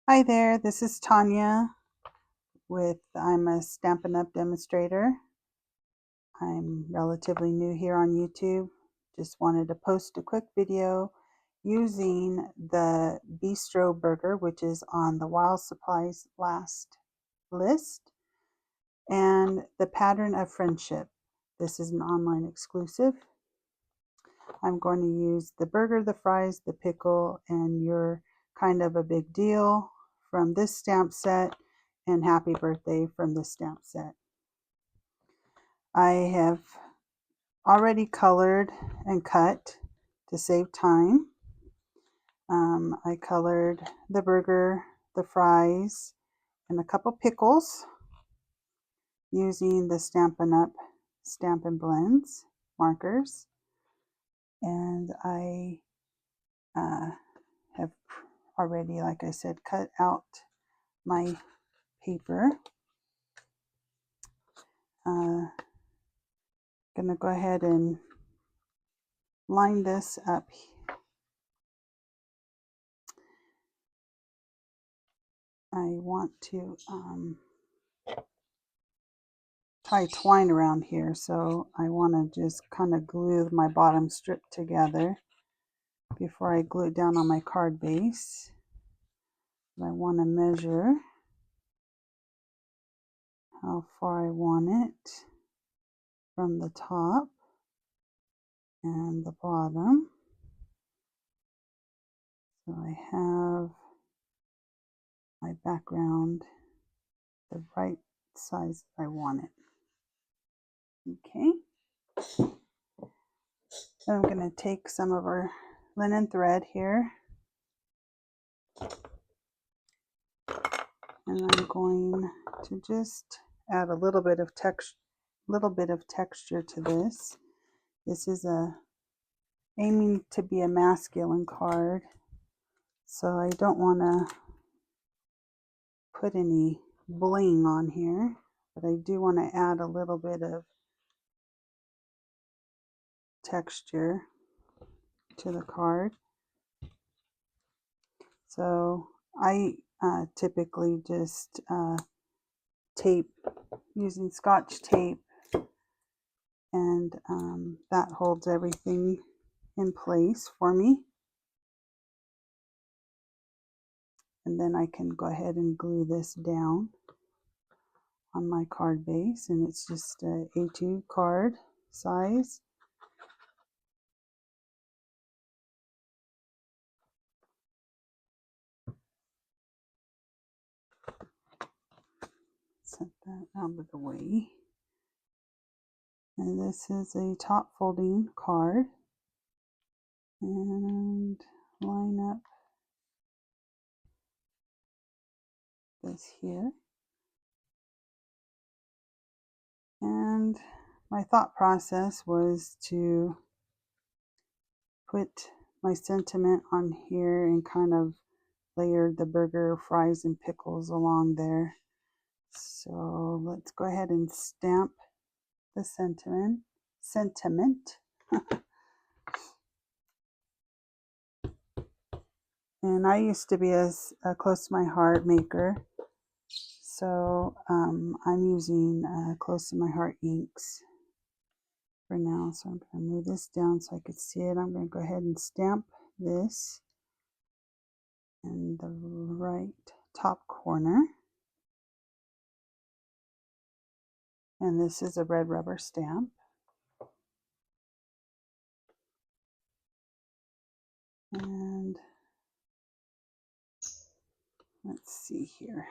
Hi there, this is Tanya I'm a Stampin' Up demonstrator. I'm relatively new here on YouTube. Just wanted to post a quick video using the Bistro burger, which is on the Wild Supplies last list, and the Pattern of Friendship. This is an online exclusive. I'm going to use the burger, the fries, the pickle, and You're Kind of a Big Deal from this stamp set, and Happy Birthday from this stamp set. I have already colored and cut to save time. I colored the burger, the fries, and a couple pickles using the StampinUp Stampin' Blends markers. And I have already, like I said, cut out my paper. Gonna go ahead and line this up. I want to tie twine around here, so I want to just kind of glue my bottom strip together before I glue it down on my card base. I want to measure how far I want it from the top and the bottom. So I have my background the right size I want it. Okay. Then I'm going to take some of our linen thread here, and I'm going to just add a little bit of texture to this. This is aiming to be a masculine card, so I don't want to put any bling on here, but I do want to add a little bit of texture to the card. So I typically just tape using Scotch tape, and that holds everything in place for me. And then I can go ahead and glue this down on my card base, and it's just a A2 card size. Set that out of the way. And this is a top folding card, and line up this here. And my thought process was to put my sentiment on here and kind of layer the burger, fries, and pickles along there. So let's go ahead and stamp the sentiment. And I used to be a close to my heart maker, so I'm using close to my heart inks for now. So I'm going to move this down so I can see it. I'm going to go ahead and stamp this in the right top corner. And this is a red rubber stamp. And let's see here.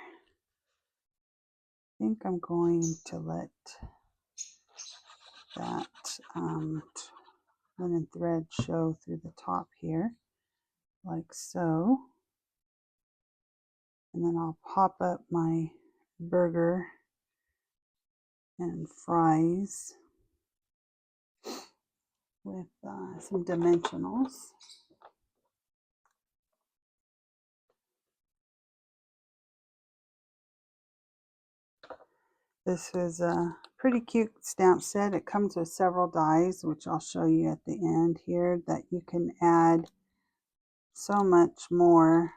I think I'm going to let that linen thread show through the top here, like so. And then I'll pop up my burger and fries with some dimensionals. This is a pretty cute stamp set. It comes with several dies, which I'll show you at the end here, that you can add so much more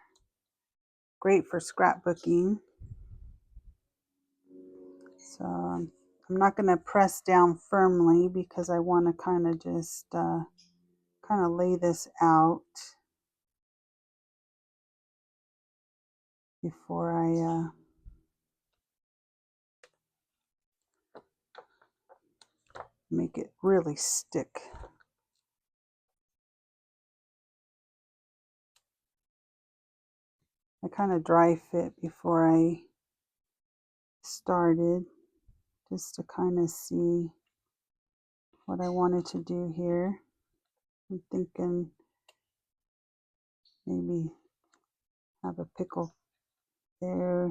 great for scrapbooking. So I'm not going to press down firmly because I want to kind of just kind of lay this out before I make it really stick. I kind of dry fit before I started just to kind of see what I wanted to do here. I'm thinking maybe have a pickle there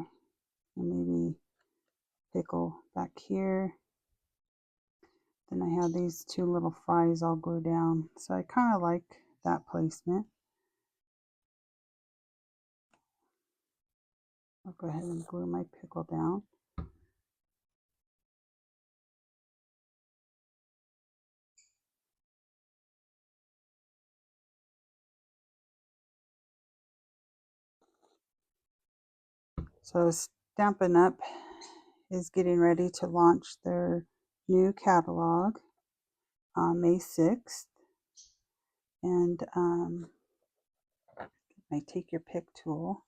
and maybe pickle back here. Then I have these two little fries all glue down. So I kind of like that placement. I'll go ahead and glue my pickle down. So Stampin' Up! Is getting ready to launch their new catalog on May 6th. And I take your pick tool.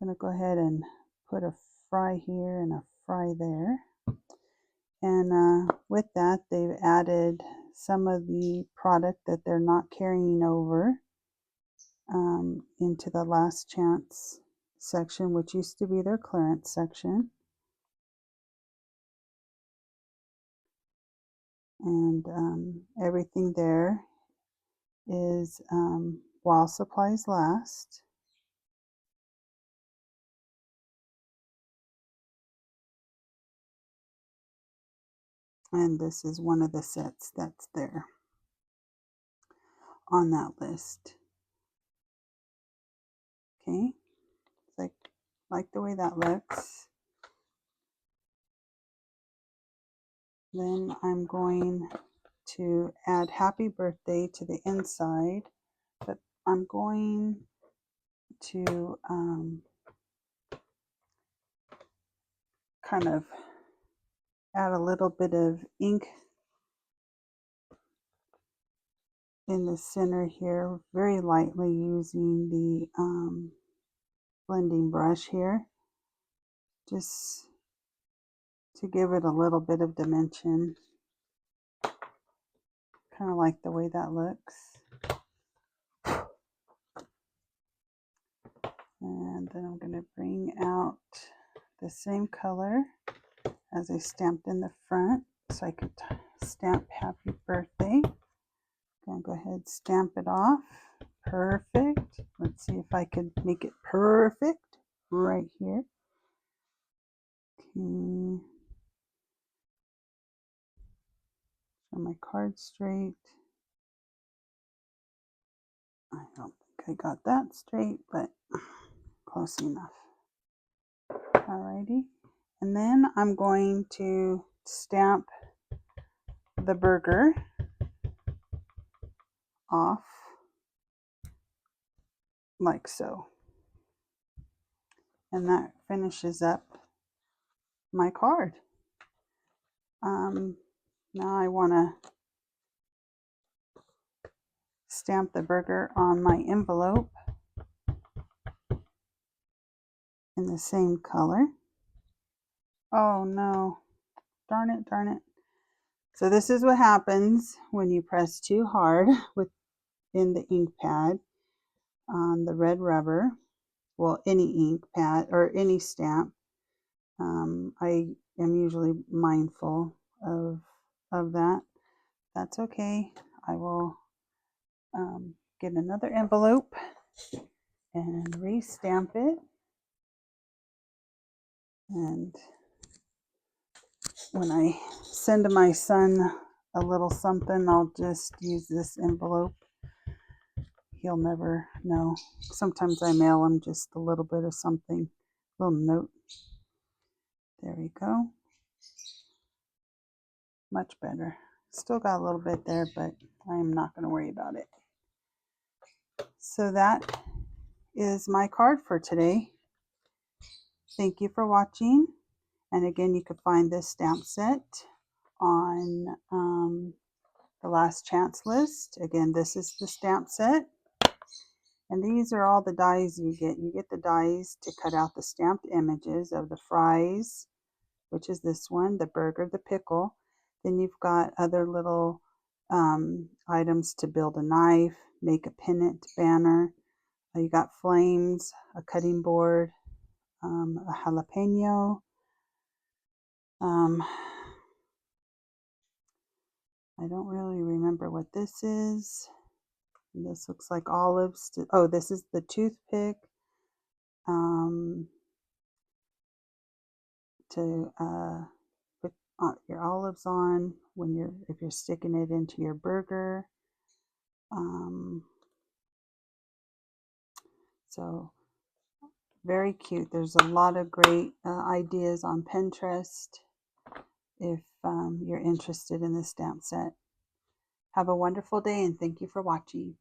I'm going to go ahead and put a fry here and a fry there. And with that, they've added some of the product that they're not carrying over into the last chance section, which used to be their clearance section. And everything there is while supplies last. And this is one of the sets that's there on that list. Okay, so I like the way that looks. Then I'm going to add happy birthday to the inside, but I'm going to kind of add a little bit of ink in the center here, very lightly using the blending brush here, just to give it a little bit of dimension. Kind of like the way that looks. And then I'm going to bring out the same color as I stamped in the front, so I could stamp happy birthday. I'm going to go ahead and stamp it off. Perfect. Let's see if I can make it perfect right here. Okay. Show my card straight. I don't think I got that straight, but close enough. Alrighty. And then I'm going to stamp the burger off like so. And that finishes up my card. Now I want to stamp the burger on my envelope in the same color. Oh no, darn it, darn it. So this is what happens when you press too hard within the ink pad on the red rubber. Well, any ink pad or any stamp. I am usually mindful of that. That's okay. I will get another envelope and re-stamp it. And when I send my son a little something, I'll just use this envelope. He'll never know. Sometimes I mail him just a little bit of something, a little note. There we go. Much better. Still got a little bit there, but I'm not going to worry about it. So that is my card for today. Thank you for watching. And again, you can find this stamp set on the last chance list. Again, this is the stamp set. And these are all the dies you get. You get the dies to cut out the stamped images of the fries, which is this one, the burger, the pickle. Then you've got other little items to build a knife, make a pennant banner. You got flames, a cutting board, a jalapeno. I don't really remember what this is. This looks like olives. Oh, this is the toothpick to put your olives on when if you're sticking it into your burger. So very cute. There's a lot of great ideas on Pinterest if you're interested in this stamp set. Have a wonderful day and thank you for watching.